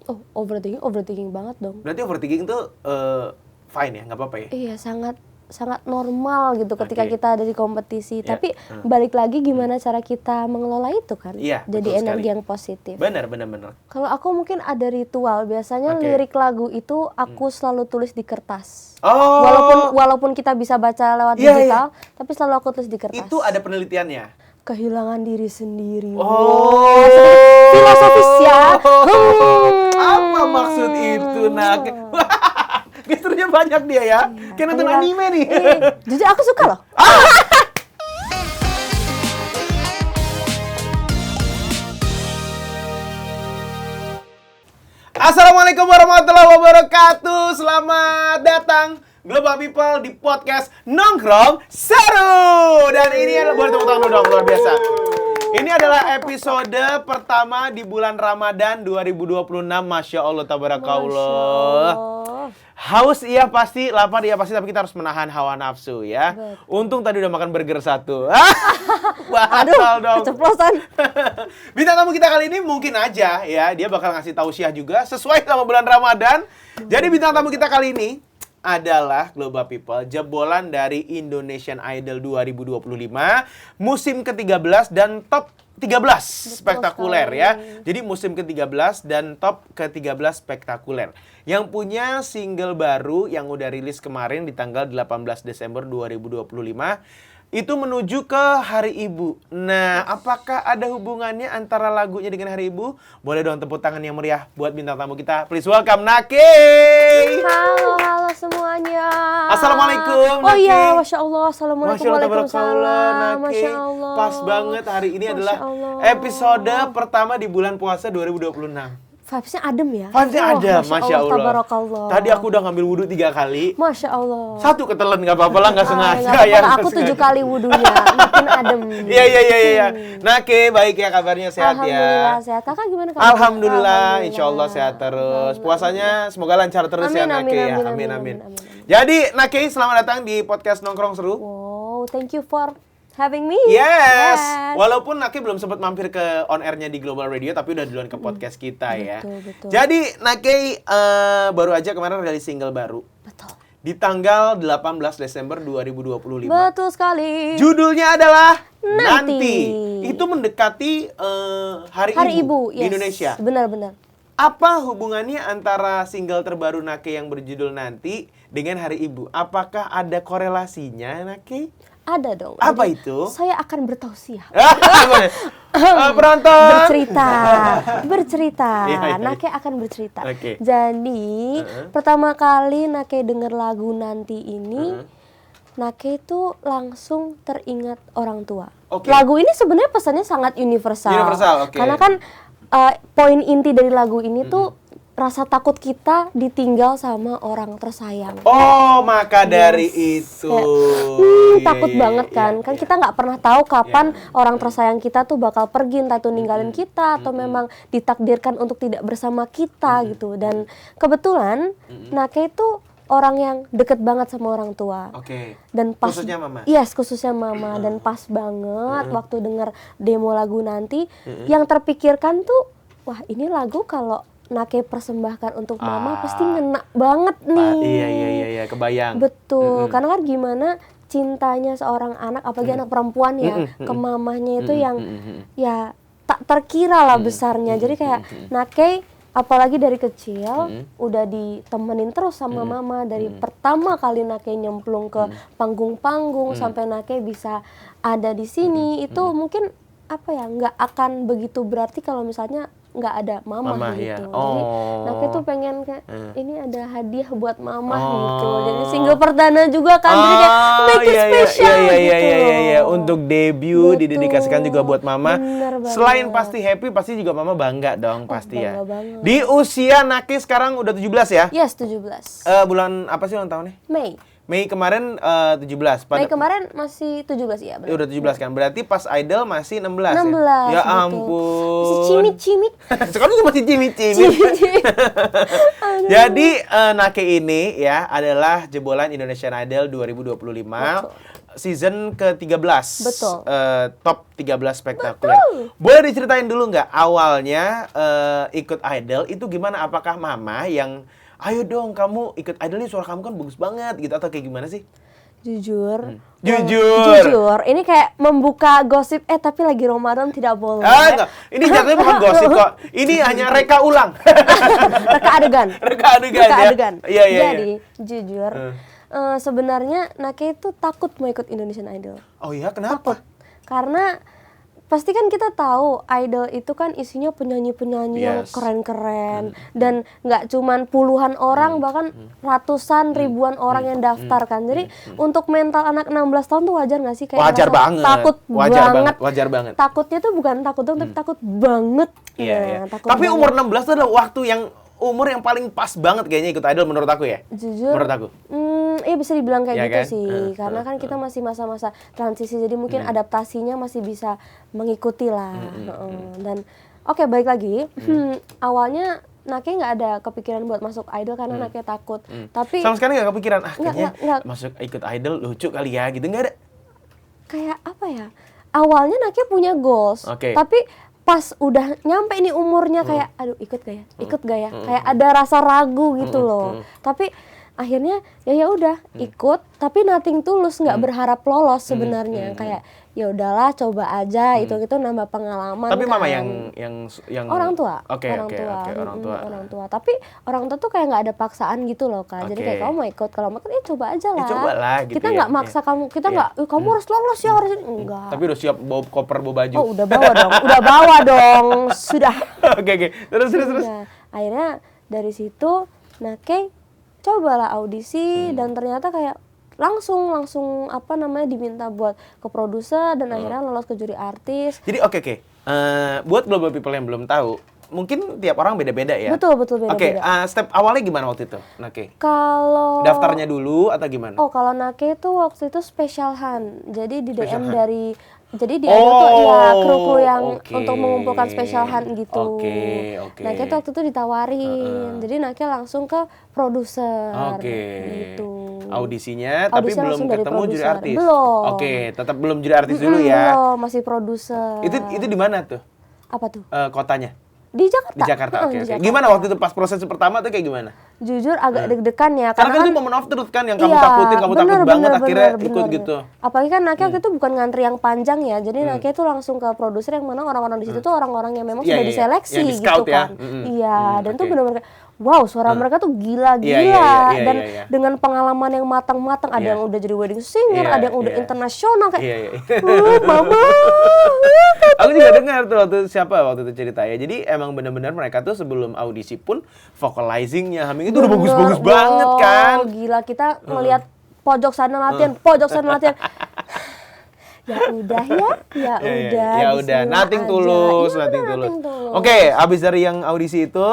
Oh, overthinking banget dong. Berarti overthinking tuh fine ya, nggak apa-apa ya? Iya, sangat normal gitu ketika Oke. kita ada di kompetisi. Ya, Tapi balik lagi gimana cara kita mengelola itu kan? Iya, Jadi betul energi sekali. yang positif. Benar. Kalau aku mungkin ada ritual, biasanya Oke. lirik lagu itu aku selalu tulis di kertas. Oh, Walaupun kita bisa baca lewat Iya, digital, tapi selalu aku tulis di kertas. itu ada penelitiannya. Kehilangan diri sendiri. Oh, Filosofis ya. Apa maksud itu, Nak? Gesturnya banyak dia ya. Kayak nonton anime nih. Jujur aku suka loh. Assalamualaikum warahmatullahi wabarakatuh. Selamat datang Global People di podcast Nongkrong Seru. Dan ini adalah, boleh tepuk tangan dulu dong, luar biasa. Ini adalah episode pertama di bulan Ramadan 2026. Masya Allah, tabarakallah. Haus iya pasti, lapar iya pasti, tapi kita harus menahan hawa nafsu ya. Betul. Untung tadi udah makan burger satu. Aduh, keceplosan. Bintang tamu kita kali ini mungkin aja ya, dia bakal ngasih tausiah juga sesuai sama bulan Ramadan. Jadi bintang tamu kita kali ini adalah Global People, jebolan dari Indonesian Idol 2025, musim ke-13 dan top 13 spektakuler sekali. ya. Jadi musim ke-13 dan top ke-13 spektakuler. Yang punya single baru yang udah rilis kemarin di tanggal 18 Desember 2025. Itu menuju ke Hari Ibu. Nah, apakah ada hubungannya antara lagunya dengan Hari Ibu? Boleh dong tepuk tangan yang meriah buat bintang tamu kita. Please welcome Naki. Halo semuanya. Assalamualaikum, Oh Naki. iya, Masya Allah. Assalamualaikum, Masya Allah, waalaikumsalam. Naki. Masya Allah. Pas banget, hari ini Masya adalah Allah. episode pertama di bulan puasa 2026. Vibes-nya adem ya? Vibes-nya Oh, ada, Masya Allah. Tabarakallah. Tadi aku udah ngambil wudhu 3 kali. Masya Allah. Satu ketelan, nggak apa-apa lah, nggak sengaja. Nggak ya, apa-apa, nggak aku 7 sengaja. kali wudhunya. Makin adem. Iya. Nake, baik ya kabarnya, sehat Alhamdulillah ya? sehat. Kakak gimana kabarnya? Alhamdulillah, insya Allah sehat terus. Puasanya semoga lancar terus ya, Amin, Nake. amin, Ya. amin. Jadi, Nake, selamat datang di podcast Nongkrong Seru. Wow, thank you for having me. Yes. Walaupun Nake belum sempat mampir ke on air-nya di Global Radio, tapi udah duluan ke podcast kita ya. Betul. Jadi, Nake baru aja kemarin rilis single baru. Betul. Di tanggal 18 Desember 2025. Betul sekali. Judulnya adalah Nanti. Itu mendekati Hari Ibu di yes. Indonesia. Benar-benar. Apa hubungannya antara single terbaru Nake yang berjudul Nanti dengan Hari Ibu? Apakah ada korelasinya, Nake? Ada dong. Apa Jadi, itu? Saya akan bertausiah. Penonton. Bercerita. Iya. Nake akan bercerita. Oke. Jadi, pertama kali Nake denger lagu Nanti ini, Nake itu langsung teringat orang tua. Oke. Lagu ini sebenarnya pesannya sangat universal. Universal, oke. Karena kan poin inti dari lagu ini tuh rasa takut kita ditinggal sama orang tersayang. Oh, maka dari itu. Kayak, Iya, takut iya, banget iya, kan. iya, Kan iya. kita nggak pernah tahu kapan orang tersayang kita tuh bakal pergi, entah itu ninggalin kita atau memang ditakdirkan untuk tidak bersama kita gitu. Dan kebetulan Nake itu orang yang deket banget sama orang tua. Oke. Dan pas Khususnya Mama? Yes, khususnya Mama. Dan pas banget waktu denger demo lagu Nanti, yang terpikirkan tuh, wah ini lagu kalau Nake persembahkan untuk Mama pasti ngena banget nih. Iya, kebayang. Betul, karena kan gimana cintanya seorang anak, apalagi anak perempuan ya, ke mamahnya itu yang ya tak terkira lah besarnya. Jadi kayak Nake, apalagi dari kecil udah ditemenin terus sama Mama dari pertama kali Nake nyemplung ke panggung-panggung sampai Nake bisa ada di sini, itu mungkin apa ya, nggak akan begitu berarti kalau misalnya nggak ada Mama gitu. ya. Jadi Nake tuh pengen kayak ini ada hadiah buat Mama gitu. Jadi single perdana juga kan, jadi kayak make it special gitu. Iya. Untuk debut Betul. didedikasikan juga buat Mama. Bener banget. Selain pasti happy, pasti juga Mama bangga dong, pasti ya. bangga banget. Di usia Nake sekarang udah 17 ya? Yes, 17 Bulan apa sih ulang tahunnya? Mei. Mei kemarin 17. Mei kemarin masih 17 ya, benar. Ya udah 17 kan. Berarti pas Idol masih 16 16 ya? Ya betul. ampun. Masih cimit-cimit. Sekarang juga masih cimit-cimit. Jadi Nake ini ya adalah jebolan Indonesian Idol 2025. Betul. Season ke-13. Betul. Top 13 spektakuler. Boleh diceritain dulu nggak awalnya ikut Idol itu gimana? Apakah mama yang ayo dong kamu ikut Idol nih, suara kamu kan bagus banget gitu, atau kayak gimana sih? Jujur. Jujur. Ini kayak membuka gosip, tapi lagi Ramadan tidak boleh. Enggak. Ini jatuhnya bukan gosip kok. Ini hanya reka ulang. Reka adegan. Reka adegan. Iya. Jadi, jujur, sebenarnya Nake itu takut mau ikut Indonesian Idol. Oh iya, kenapa? Karena pasti kan kita tahu Idol itu kan isinya penyanyi-penyanyi yang Yes. keren-keren dan nggak cuman puluhan orang, bahkan ratusan ribuan orang yang daftar kan. Jadi untuk mental anak 16 tahun tuh wajar nggak sih, kayak Wajar ngerasa banget. takut banget. Wajar banget. Takutnya tuh bukan takut dong, tapi takut banget. Iya. Takut Tapi banget. umur 16 itu adalah waktu yang umur yang paling pas banget kayaknya ikut Idol menurut aku ya. Jujur, Menurut aku. iya bisa dibilang kayak Ya gitu kan? sih, karena kan kita masih masa-masa transisi, jadi mungkin adaptasinya masih bisa mengikuti lah. Dan oke, balik lagi, awalnya Nake nggak ada kepikiran buat masuk Idol karena Nake takut, tapi Sama sekali nggak kepikiran, kayaknya nggak. masuk ikut Idol lucu kali ya gitu, nggak ada. kayak apa ya, awalnya Nake punya goals, Oke. tapi pas udah nyampe ini umurnya kayak aduh ikut gak ya, kayak ada rasa ragu gitu loh. Tapi akhirnya ya udah ikut, tapi nothing tulus, nggak berharap lolos sebenarnya. Kayak ya udahlah coba aja, itu nambah pengalaman. Tapi mama kan. yang orang tua. Oke, orang tua. Orang tua. Tapi orang tua tuh kayak nggak ada paksaan gitu loh, Kak. Jadi kayak Oke. kamu mau ikut, kalau mau ikut ya coba aja lah. cobalah gitu kita ya. nggak maksa kamu, kita nggak kamu harus lolos ya, harus ini. Enggak. Tapi udah siap bawa koper, bawa baju. Oh, udah bawa dong. Sudah. Oke. Terus. Nah, akhirnya dari situ Nake cobalah audisi dan ternyata kayak langsung apa namanya diminta buat ke produser dan akhirnya lolos ke juri artis. Jadi oke. Buat global people yang belum tahu, mungkin tiap orang beda-beda ya. Betul beda-beda. Oke, step awalnya gimana waktu itu, Nake? Kalau Daftarnya dulu atau gimana? Oh, kalau Nake itu waktu itu special hand. Jadi di Special DM hand. dari jadi di Idol tuh ya kru yang oke. untuk mengumpulkan special hand gitu. Oke. Nake tuh waktu itu ditawarin. Jadi Nake langsung ke produser Oke. gitu. Audisinya tapi Audisinya belum langsung dari ketemu juri produser. artis. Belum. Oke, tetap belum juri artis dulu ya. Belum, masih produser. Itu di mana tuh? Apa tuh? Kotanya? Di Jakarta. Di Jakarta. Oke. Di Jakarta. Gimana waktu itu pas proses pertama tuh kayak gimana? Jujur agak deg-degan ya, Karena kan itu moment of truth kan yang kamu iya, takutin, kamu takut banget akhirnya ikut bener. gitu. Apalagi kan Nake waktu itu bukan ngantri yang panjang ya, jadi Nake itu langsung ke produser yang mana orang-orang di situ tuh orang-orang yang memang Iya, sudah iya, diseleksi yang di gitu scout ya. kan. Iya, dan tuh oke. benar-benar kayak, wow, suara mereka tuh gila-gila Iya, dan iya. dengan pengalaman yang matang-matang, ada Iya. yang udah jadi wedding singer, Iya, ada yang udah iya. internasional kayak, Iya. mama. Aku juga dengar tuh waktu itu cerita ya. Jadi emang benar-benar mereka tuh sebelum audisi pun vocalizingnya Haming itu udah Bener, bagus-bagus banget kan. wow, gila, kita ngelihat pojok sana latihan, ya udah. Ya udah, bismillah nothing aja. tulus, Iya, nothing bener, tulus. nothing tulus. Oke, habis dari yang audisi itu,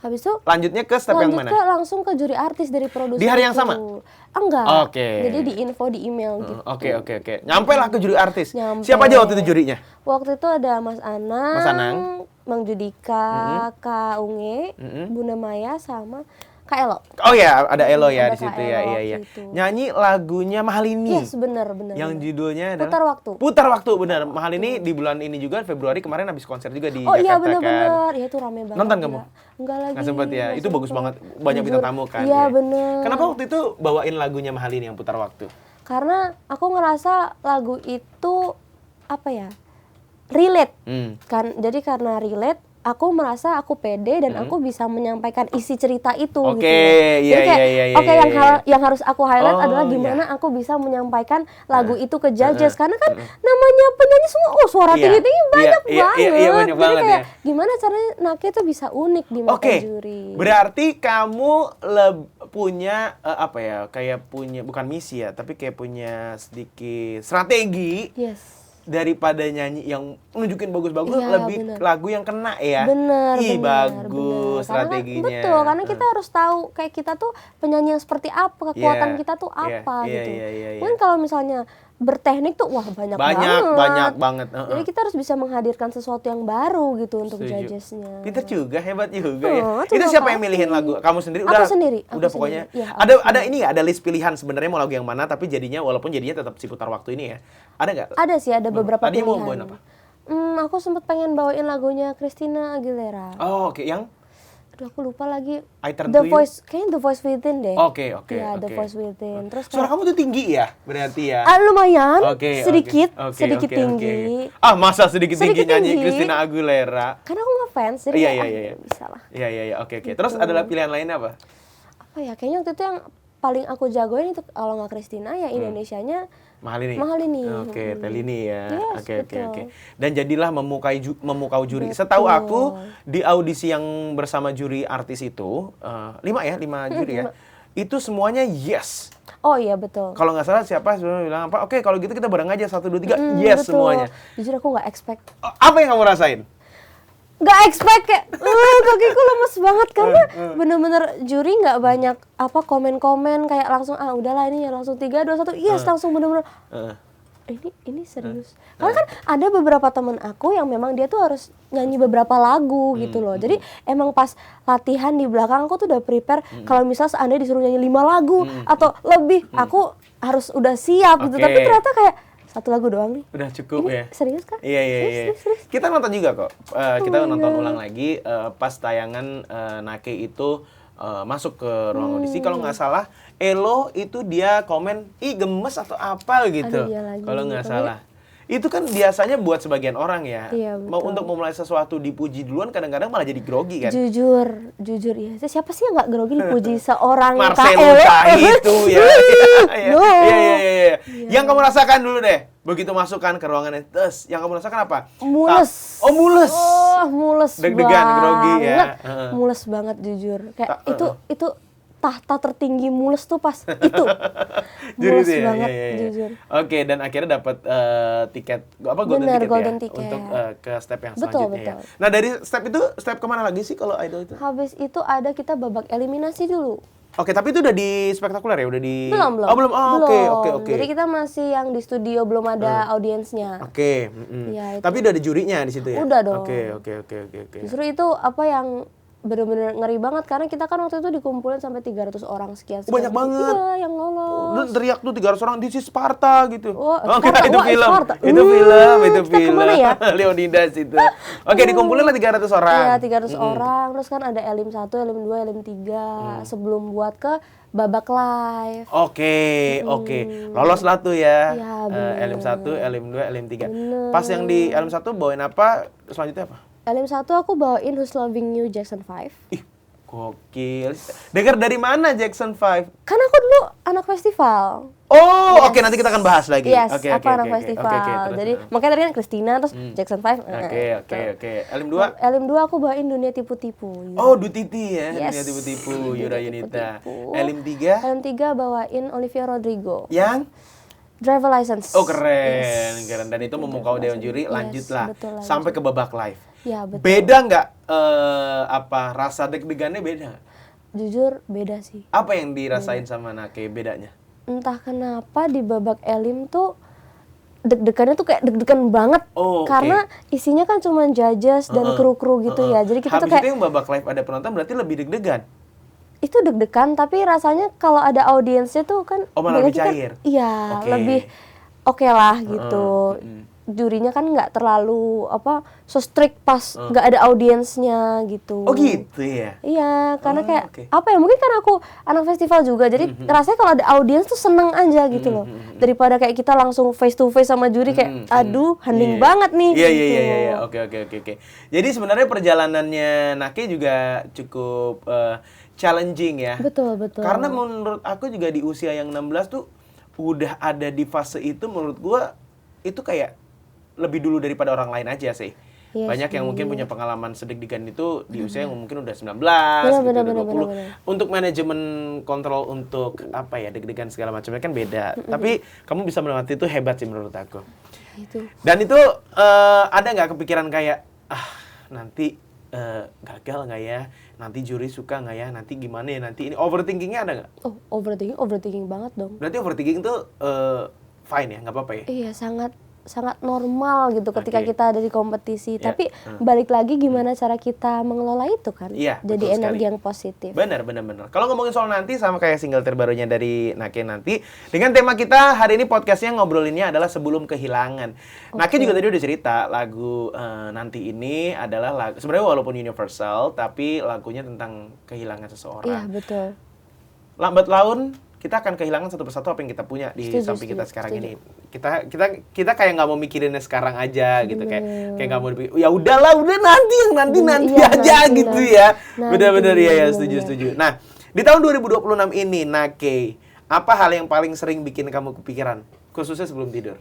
Habis itu lanjutnya ke step yang mana? langsung ke juri artis dari produser. Di hari yang itu. sama? Enggak. Oke. Jadi di info di email gitu. Oke. Nyampe lah ke juri artis. Nyampe. Siapa aja waktu itu jurinya? Waktu itu ada Mas Anang, Mas Anang. Mang Judika, Kak Unge, Bunda Maya sama Kak Elo. Oh ya, ada Elo ya Ada di situ Kak ya. Elo Iya. gitu. Nyanyi lagunya Mahal Ini. Yes, bener. Yang judulnya adalah Putar Waktu. Putar Waktu, benar. Mahal Ini di bulan ini juga, Februari kemarin habis konser juga di Oh iya Jakarta kan. bener. Ya itu rame banget. Nonton gila. kamu? Enggak lagi. Nggak sempet ya. nggak Itu bagus sempet. banget. Banyak bintang tamu kan. Iya bener. Kenapa waktu itu bawain lagunya Mahal Ini yang Putar Waktu? Karena aku ngerasa lagu itu apa ya, relate kan. Jadi karena relate, aku merasa aku pede dan aku bisa menyampaikan isi cerita itu Oke, gitu. Jadi iya, kayak, iya, oke, iya, yang iya. yang harus aku highlight Oh, adalah iya. gimana aku bisa menyampaikan lagu itu ke judges, karena kan namanya penyanyi semua suara Iya, tinggi-tinggi iya, banyak iya, banget. iya, banyak Jadi banget kayak ya. gimana caranya Nake tuh bisa unik di mata Oke, juri. berarti kamu punya apa ya, kayak punya bukan misi ya, tapi kayak punya sedikit strategi Yes. daripada nyanyi yang nunjukin bagus-bagus, Iya, lebih bener. lagu yang kena ya. Bener, Ih, bener, bagus bener. strateginya. Betul, karena kita harus tahu kayak kita tuh penyanyi yang seperti apa, kekuatan Iya, kita tuh iya, apa iya, gitu. iya. Mungkin kalau misalnya berteknik tuh wah banyak banget. Jadi kita harus bisa menghadirkan sesuatu yang baru gitu untuk Setuju. judgesnya. Pinter juga, hebat juga ya. Itu terima siapa yang kasih. milihin lagu? Kamu sendiri Aku udah? sendiri, Udah aku pokoknya. sendiri. Iya, aku Ada ini nggak? Ada list pilihan sebenarnya mau lagu yang mana? Tapi walaupun jadinya tetap seputar waktu ini ya. Ada nggak? Ada sih, ada beberapa Tadinya mau pilihan. bawain apa? Aku sempet pengen bawain lagunya Christina Aguilera. Oh, oke. Yang Aduh, aku lupa lagi. I Turn The to You? Voice, kayaknya The Voice Within deh. Oke. Iya, The oke. Voice Within. Terus Suara kayak, kamu tuh tinggi ya? Berarti ya. lumayan, Oke, sedikit, oke, sedikit oke, tinggi. oke. Ah, masa sedikit tinggi Sedikit nyanyi tinggi. Christina Aguilera? Karena aku ngefans, jadi Iya, kayak, iya. bisa lah. Iya, oke. Terus adalah pilihan lainnya apa? Apa ya, kayaknya waktu itu yang paling aku jagoin itu kalau nggak Christina ya Indonesianya Mahal ini. Mahal ini. Oke, Telini ya. Yes, Oke. betul. Dan jadilah memukau juri. Setahu Betul. aku di audisi yang bersama juri artis itu 5 juri ya. Itu semuanya yes. Oh iya betul. Kalau nggak salah siapa sebelumnya bilang apa? Oke, kalau gitu kita bareng aja 1 2 3. Yes Betul. semuanya. Jujur aku nggak expect. Apa yang kamu rasain? Nggak expect kayak, kakiku lemes banget karena bener-bener juri nggak banyak apa komen-komen kayak langsung udahlah ini ya langsung 3 2 1 yes langsung bener-bener ini serius. Karena kan ada beberapa temen aku yang memang dia tuh harus nyanyi beberapa lagu gitu loh. Jadi emang pas latihan di belakang aku tuh udah prepare kalau misal seandainya disuruh nyanyi 5 lagu atau lebih, aku harus udah siap gitu. Oke. Tapi ternyata kayak 1 lagu doang nih. Udah cukup Ini ya. serius kan? Iya. Serius. Kita nonton juga kok. Kita nonton iya. ulang lagi pas tayangan Nake itu masuk ke ruang audisi. Kalau nggak salah, Elo itu dia komen, ih gemes atau apa gitu. Aduh, iya lagi. Kalau nggak Tapi- salah. Itu kan biasanya buat sebagian orang ya. Iya, Mau betul. untuk memulai sesuatu dipuji duluan kadang-kadang malah jadi grogi kan. Jujur ya. Siapa sih yang nggak grogi dipuji seorang Marcelo itu ya. No. Iya. Yang kamu rasakan dulu deh. Begitu masukkan ke ruangan terus, yang kamu rasakan apa? Mules. Oh, mules. Oh, mules Deg-degan, banget. grogi ya. Heeh. Mules banget jujur. Kayak itu tahta tertinggi mules tuh pas itu. Mules Gitu ya? banget Iya. jujur. Oke, dan akhirnya dapat tiket golden Benar, ticket golden ya ticket. untuk ke step yang Betul, selanjutnya ya. betul. Nah, dari step kemana lagi sih kalau idol itu? Habis itu ada kita babak eliminasi dulu. Oke, tapi itu udah di spektakuler ya, udah di Belum. Oh, belum. Oh, oke. Jadi kita masih yang di studio belum ada audiensnya. Oke, Iya, itu. Tapi udah ada jurinya di situ ya? Udah dong. Oke. Justru itu apa yang bener-bener ngeri banget karena kita kan waktu itu dikumpulin sampai 300 orang sekian. Banyak banget. Iya, yang lolos. Dan teriak tuh 300 orang, this is Sparta gitu. Wah, Oke, Sparta, itu wah, film. Sparta. Itu film. Kita kemana ya? Leonidas itu. Oke, dikumpulin lah 300 orang. Iya, 300 orang. Terus kan ada Elim 1, Elim 2, Elim 3 sebelum buat ke babak live. Oke. Lolos lah tuh ya. Iya, bener. Elim 1, Elim 2, Elim 3. Bener. Pas yang di Elim 1 bawain apa? Selanjutnya apa? Elim 1 aku bawain Who's Loving You Jackson 5. Ih, gokil. Dengar dari mana Jackson 5? Kan aku dulu anak festival. Oh, oke, nanti kita akan bahas lagi. Yes, Oke, aku anak festival. terus. Jadi makanya tadi kan Christina terus Jackson 5. Oke. Elim 2? Elim 2 aku bawain Dunia Tipu-Tipu. Oh, Dutiti ya, Yes. Dunia Tipu-Tipu, Yura Yunita. Tipu-Tipu. Elim 3 Elim 3 bawain Olivia Rodrigo. yang Driver License. oh keren. Yes. Dan itu memukau Dewan Juri, Yes, lanjutlah betul, lanjut. sampai ke babak live. Ya, betul. Beda nggak rasa deg-degannya beda nggak? Jujur beda sih. Apa yang dirasain sama Nake bedanya? Entah kenapa di babak Elim tuh deg-degannya tuh kayak deg-degan banget. Oh, oke. Karena isinya kan cuma judges dan kru-kru gitu ya. Jadi kita tuh Habis kayak itu yang babak live ada penonton berarti lebih deg-degan. itu deg-degan tapi rasanya kalau ada audiensnya tuh kan Oh, malah lebih bagi kita- cair? Iya, Oke. lebih oke lah gitu. Jurinya kan nggak terlalu so strict pas nggak ada audiensnya gitu. Oh gitu ya? Iya, karena kayak oke. apa ya, mungkin karena aku anak festival juga, jadi rasanya kalau ada audiens tuh seneng aja gitu loh. Daripada kayak kita langsung face to face sama juri kayak, aduh, hening Iya. banget nih. Iya, gitu. iya. Oke. Jadi sebenarnya perjalanannya Nake juga cukup challenging ya. Betul. Karena menurut aku juga di usia yang 16 tuh udah ada di fase itu, menurut gua itu kayak lebih dulu daripada orang lain aja sih. Iya Banyak sih. yang mungkin punya pengalaman sedeg-degan itu di usia yang mungkin udah 19, gitu, Benar, udah 20. benar. Untuk manajemen kontrol untuk apa ya, deg-degan segala macamnya kan beda. Tapi kamu bisa melewati itu hebat sih menurut aku. Itu. Dan itu ada nggak kepikiran kayak nanti gagal nggak ya, nanti juri suka nggak ya, nanti gimana ya, nanti ini overthinkingnya ada nggak? Oh, overthinking banget dong. Berarti overthinking itu fine ya, nggak apa-apa ya? Iya, sangat normal gitu ketika Oke. kita ada di kompetisi. Ya, Tapi balik lagi gimana cara kita mengelola itu kan? Iya, Jadi betul energi sekali. yang positif. Benar. Kalau ngomongin soal nanti, sama kayak single terbarunya dari Nake nanti, dengan tema kita hari ini podcastnya ngobrolinnya adalah sebelum kehilangan. Nake juga tadi udah cerita lagu nanti ini adalah lagu, sebenarnya walaupun universal, tapi lagunya tentang kehilangan seseorang. Iya, betul. Lambat laun kita akan kehilangan satu persatu apa yang kita punya di samping kita sekarang ini. Kita kayak nggak mau mikirinnya sekarang aja gitu, kayak nggak mau ya udahlah, udah nanti Iya, aja nanti, gitu ya. nanti. Benar-benar ya, Benar. setuju. Nah, di tahun 2026 ini Nake, apa hal yang paling sering bikin kamu kepikiran khususnya sebelum tidur?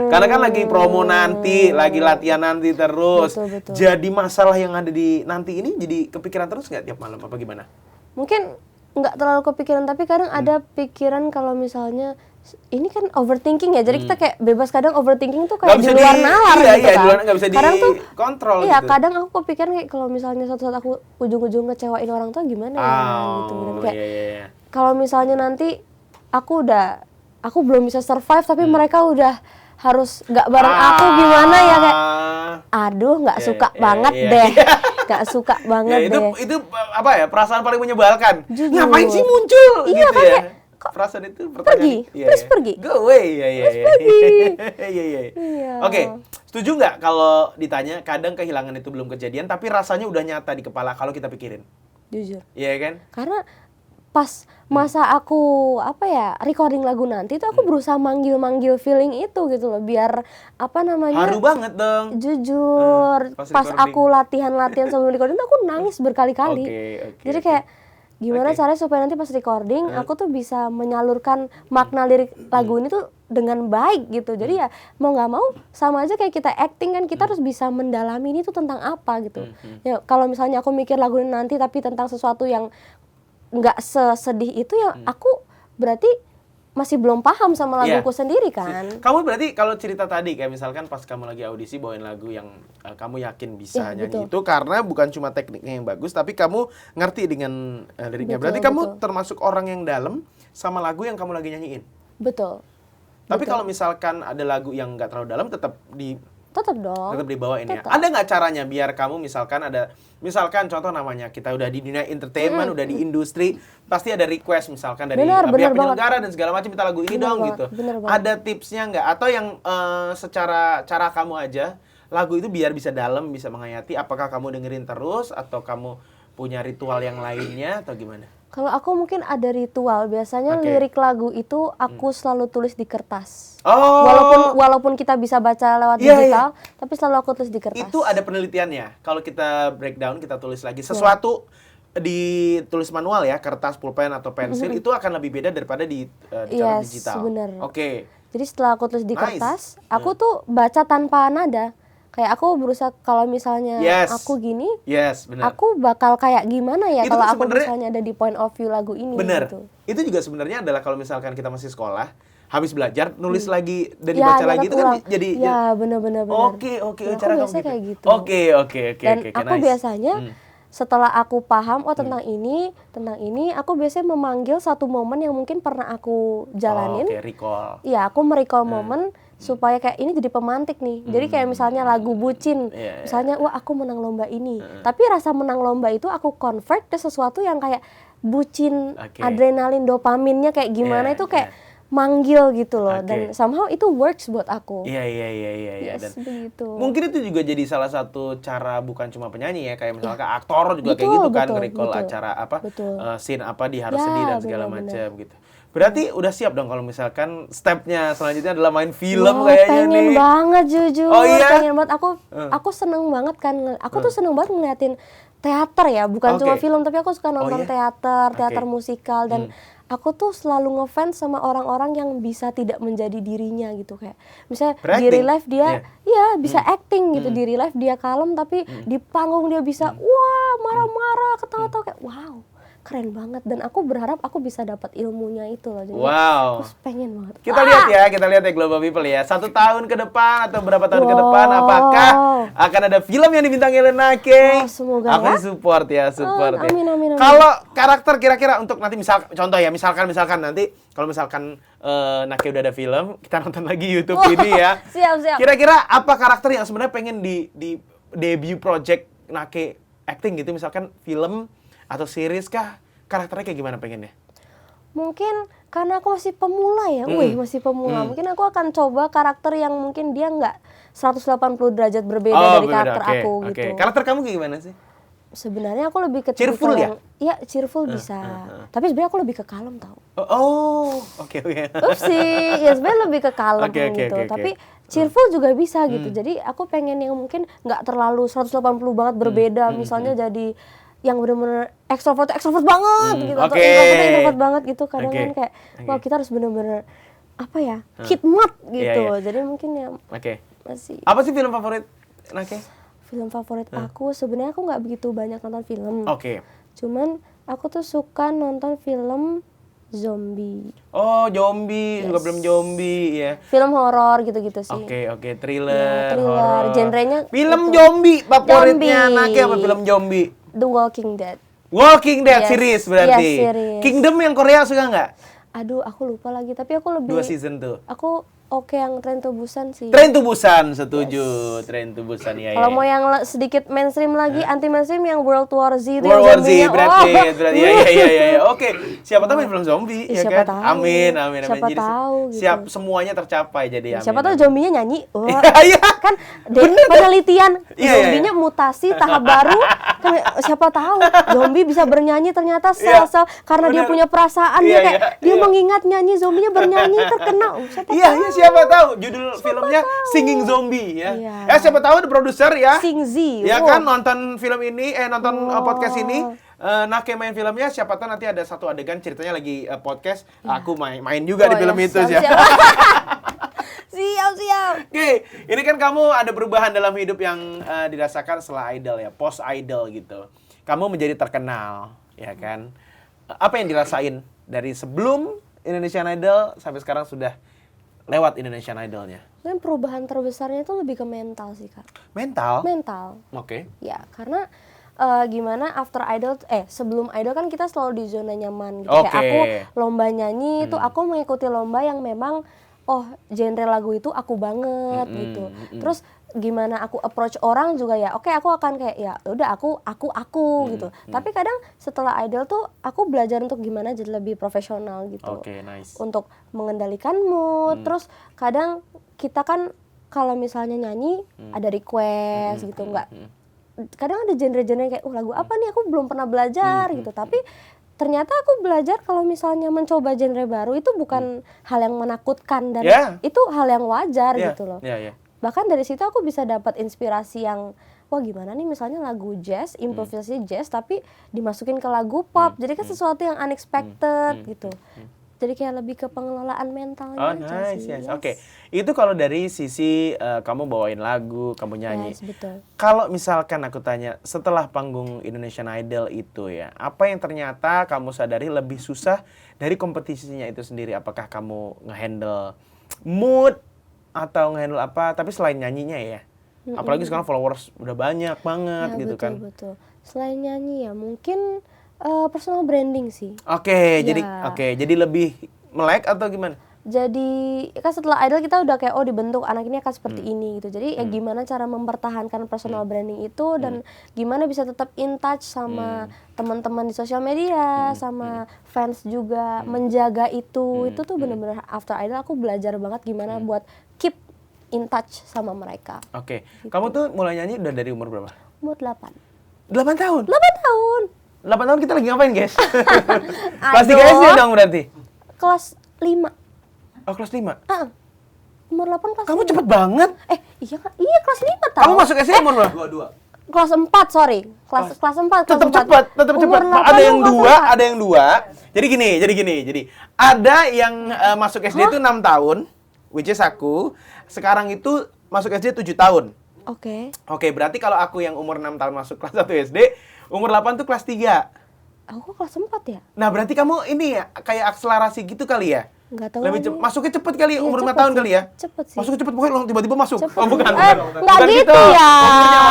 Karena kan lagi promo nanti, lagi latihan nanti terus. Betul. Jadi masalah yang ada di nanti ini jadi kepikiran terus nggak tiap malam apa gimana? Mungkin nggak terlalu kepikiran, tapi kadang ada pikiran kalau misalnya ini kan overthinking ya, jadi kita kayak bebas. Kadang overthinking tuh kayak di luar nalar gitu iya, kan. di luar nggak bisa Kadang tuh dikontrol iya, gitu. kadang aku kepikiran kayak kalau misalnya suatu saat aku ujung-ujung ngecewain orang tua gimana ya gitu. Dan kayak iya. kalau misalnya nanti aku belum bisa survive tapi mereka udah harus nggak bareng aku gimana ya, kayak aduh nggak suka banget deh. Nggak suka banget Ya, deh. itu apa ya, perasaan paling menyebalkan. Jujur. Ngapain sih muncul Iya, gitu kan, ya. kayak, kok perasaan itu pergi? Terus pergi? Go away. Iya. Iya. Oke, setuju nggak kalau ditanya kadang kehilangan itu belum kejadian tapi rasanya udah nyata di kepala kalau kita pikirin? Jujur. Iya kan? Karena pas masa aku recording lagu nanti tuh aku berusaha manggil feeling itu gitu loh, biar Haru banget dong. jujur. Pas Pas recording. aku latihan sebelum recording tuh aku nangis berkali-kali. Jadi kayak gimana caranya supaya nanti pas recording aku tuh bisa menyalurkan makna lirik lagu ini tuh dengan baik gitu. Jadi ya mau nggak mau sama aja kayak kita acting kan, kita harus bisa mendalami ini tuh tentang apa gitu. Ya kalau misalnya aku mikir lagu ini nanti tapi tentang sesuatu yang nggak sesedih itu ya aku berarti masih belum paham sama laguku sendiri kan. Kamu berarti kalau cerita tadi kayak misalkan pas kamu lagi audisi bawain lagu yang kamu yakin bisa nyanyi itu karena bukan cuma tekniknya yang bagus tapi kamu ngerti dengan liriknya. Berarti kamu termasuk orang yang dalam sama lagu yang kamu lagi nyanyiin. Betul. Tapi kalau misalkan ada lagu yang nggak terlalu dalam tetap dong. tetap dibawain ya. Ada nggak caranya biar kamu misalkan contoh namanya kita udah di dunia entertainment, udah di industri, pasti ada request misalkan dari pihak penyelenggara dan segala macam, minta lagu ini dong gitu. Ada tipsnya nggak? Atau yang secara cara kamu aja lagu itu biar bisa dalam, bisa menghayati? Apakah kamu dengerin terus atau kamu punya ritual yang lainnya atau gimana? Kalau aku mungkin ada ritual, biasanya lirik lagu itu aku selalu tulis di kertas. Walaupun kita bisa baca lewat digital, tapi selalu aku tulis di kertas. Itu ada penelitiannya. Kalau kita breakdown, kita tulis lagi sesuatu ditulis manual ya, kertas, pulpen atau pensil itu akan lebih beda daripada di cara digital. Bener. Oke. Jadi setelah aku tulis di kertas, aku tuh baca tanpa nada. Kayak aku berusaha kalau misalnya aku gini, benar. aku bakal kayak gimana ya Itu kalau kan aku misalnya ada di point of view lagu ini. Bener. Gitu. Itu juga sebenarnya adalah kalau misalkan kita masih sekolah, habis belajar nulis lagi dan dibaca lagi itu kan jadi bener. Oke, cara aku biasanya kamu kayak gitu. Oke. Dan aku biasanya setelah aku paham tentang ini, aku biasanya memanggil satu momen yang mungkin pernah aku jalanin. Recall. Iya, aku merecall momen supaya kayak ini jadi pemantik nih. Jadi kayak misalnya lagu bucin, misalnya wah aku menang lomba ini. Tapi rasa menang lomba itu aku convert ke sesuatu yang kayak bucin, adrenalin, dopaminnya kayak gimana itu kayak manggil gitu loh. Dan somehow itu works buat aku. Iya. Yes, Dan begitu. mungkin itu juga jadi salah satu cara bukan cuma penyanyi ya, kayak misalkan aktor juga kayak gitu kan, nge-recall acara apa, scene apa di harus sedih dan segala macam gitu. Berarti udah siap dong kalau misalkan stepnya selanjutnya adalah main film kayaknya nih. Pengen banget jujur. Oh iya? Pengen banget. Aku seneng banget kan. Aku tuh seneng banget ngeliatin teater ya. Bukan cuma film, tapi aku suka nonton teater musikal. Dan aku tuh selalu ngefans sama orang-orang yang bisa tidak menjadi dirinya gitu. Kayak misalnya di real life dia bisa acting gitu. Di real life dia kalem, tapi di panggung dia bisa wah marah-marah, ketawa-tawa kayak wow. keren banget dan aku berharap aku bisa dapat ilmunya itu loh. Jadi Wow. aku pengen banget. Kita lihat ya Global People ya. 1 tahun ke depan atau berapa tahun ke depan, apakah akan ada film yang dibintangi oleh Nake? Semoga Aku ya. support ya. Amin. Kalau karakter kira-kira untuk nanti contoh ya, misalkan nanti kalau misalkan Nake udah ada film, kita nonton lagi YouTube ini ya. Siap. Kira-kira apa karakter yang sebenarnya pengen di debut project Nake acting gitu, misalkan film atau series kah? Karakternya kayak gimana pengennya? Mungkin karena aku masih pemula ya, masih pemula. Mungkin aku akan coba karakter yang mungkin dia nggak 180 derajat berbeda dari karakter aku gitu. Karakter kamu kayak gimana sih? Sebenarnya aku lebih ke cheerful yang, ya cheerful bisa. Tapi sebenarnya aku lebih ke kalem tau. Oke. Upsi, ya sebenarnya lebih ke kalem gitu. Tapi cheerful juga bisa gitu. Jadi aku pengen yang mungkin nggak terlalu 180 banget berbeda. Misalnya jadi yang bener-bener ekstrovert banget gitu, atau introvert banget gitu. Kadang kan kayak, wah kita harus bener-bener apa ya, khidmat gitu. Jadi mungkin ya masih. Apa sih film favorit Nake? Film favorit aku sebenarnya aku nggak begitu banyak nonton film. Cuman aku tuh suka nonton film zombie. Zombie, suka film zombie ya. Film horor gitu-gitu sih. Oke, thriller, horor. Genrenya film zombie favoritnya Nake apa film zombie? The Walking Dead. Walking Dead series berarti. Yes, series. Kingdom yang Korea suka nggak? Aduh, aku lupa lagi. Tapi aku lebih 2 season tuh. Aku yang Train to Busan sih. Train to Busan, setuju. Train to Busan ya. Kalau mau yang sedikit mainstream lagi, anti mainstream yang World War Z itu. World War Z berarti. Ya. Oke, siapa tahu main film zombie ya siapa kan? Tahu. Amin. Siapa Jadi, tahu gitu. Siap semuanya tercapai jadi amin. Siapa tahu zombinya nyanyi. Iya. Kan penelitian zombinya mutasi tahap baru. Kan siapa tahu zombie bisa bernyanyi ternyata sel-sel karena dia punya perasaan dia mengingat nyanyi zombinya bernyanyi terkenal. Siapa tahu judul filmnya Singing Zombie ya. Siapa tahu ada produser ya. Sing Z. Ya kan nonton film ini nonton podcast ini Nake main filmnya, siapa tahu nanti ada satu adegan ceritanya lagi podcast, aku main juga di film itu ya. Siap. Oke, ini kan kamu ada perubahan dalam hidup yang dirasakan setelah idol ya, post idol gitu. Kamu menjadi terkenal, ya kan? Apa yang dirasain dari sebelum Indonesian Idol sampai sekarang sudah lewat Indonesian Idol-nya? Kan perubahan terbesarnya itu lebih ke mental sih, Kak. Mental? Oke. Ya, karena gimana after idol sebelum idol kan kita selalu di zona nyaman gitu. Kayak aku lomba nyanyi itu aku mengikuti lomba yang memang genre lagu itu aku banget gitu. Terus gimana aku approach orang juga ya. Oke, aku akan kayak ya udah aku gitu. Tapi kadang setelah idol tuh aku belajar untuk gimana jadi lebih profesional gitu. Nice. Untuk mengendalikan mood. Terus kadang kita kan kalau misalnya nyanyi ada request gitu, kadang ada genre-genre kayak lagu apa nih aku belum pernah belajar gitu. Tapi ternyata aku belajar kalau misalnya mencoba genre baru itu bukan hal yang menakutkan dan itu hal yang wajar gitu loh. Bahkan dari situ aku bisa dapat inspirasi yang wah gimana nih misalnya lagu jazz, improvisasi jazz tapi dimasukin ke lagu pop. Jadi kan sesuatu yang unexpected gitu. Jadi kayak lebih ke pengelolaan mentalnya aja sih. Oke. Itu kalau dari sisi kamu bawain lagu, kamu nyanyi. Yes, betul. Kalau misalkan aku tanya, setelah panggung Indonesian Idol itu ya, apa yang ternyata kamu sadari lebih susah dari kompetisinya itu sendiri? Apakah kamu ngehandle mood atau ngehandle apa? Tapi selain nyanyinya ya, apalagi sekarang followers udah banyak banget gitu kan. Betul. Selain nyanyi ya mungkin personal branding sih. Jadi lebih melek atau gimana? Jadi kan setelah idol kita udah kayak dibentuk anak ini akan seperti ini gitu. Jadi gimana cara mempertahankan personal branding itu dan gimana bisa tetap in touch sama teman-teman di sosial media, sama fans juga menjaga itu. Itu tuh bener-bener after idol aku belajar banget gimana buat keep in touch sama mereka. Gitu. Kamu tuh mulai nyanyi udah dari umur berapa? Umur 8 tahun? 8 tahun. 8 tahun kita lagi ngapain, guys? Kelas 3 SD dong berarti? Kelas 5. Kelas 5? Umur 8 kelas 5. Kamu cepet banget. Iya kelas 5 tahun. Kamu masuk SD umur berapa? 22. Kelas 4, sorry. Kelas 4. Tetap cepet. Ada yang 2. Jadi gini. Ada yang masuk SD itu 6 tahun, which is aku. Sekarang itu masuk SD 7 tahun. Oke, berarti kalau aku yang umur 6 tahun masuk kelas 1 SD, umur 8 tuh kelas 3. Aku kelas 4 ya? Nah, berarti kamu ini ya, kayak akselerasi gitu kali ya? Nggak tahu Lebih lagi. masuknya cepet kali, Iya, umur 5 cepet tahun sih. kali ya? Cepet sih. Masuknya cepet, pokoknya langsung tiba-tiba masuk. Cepet Oh, bukan. sih. Nggak Bukan gitu ya.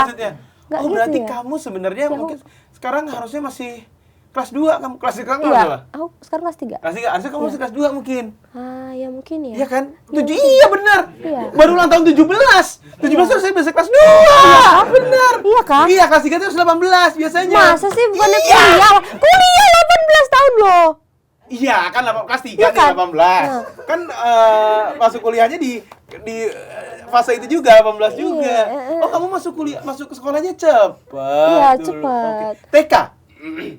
Maksudnya. Nggak Oh, gitu berarti ya. kamu sebenarnya Ya, mungkin sekarang harusnya masih kelas 2, kamu kelas sekarang Iya, berapa? aku sekarang kelas 3. Kelas 3, harusnya kamu masih kelas 2 mungkin. Ah, ya mungkin ya. Iya kan? Iya, 7, mungkin. iya benar. Iya. Baru ulang tahun 17. 17 harusnya biasa kelas 2. Benar. Iya kan? Iya, kelas 3 itu harus 18 biasanya. Masa sih bukannya Iya. kuliah? Kuliah 18 tahun loh. Iya, kan kelas 3 Iya nih kan? 18. Nah. Kan masuk kuliahnya di fase itu juga 18 juga. Iya, Oh, kamu masuk ke sekolahnya cepet. Iya, dulu. cepet. Oke. TK.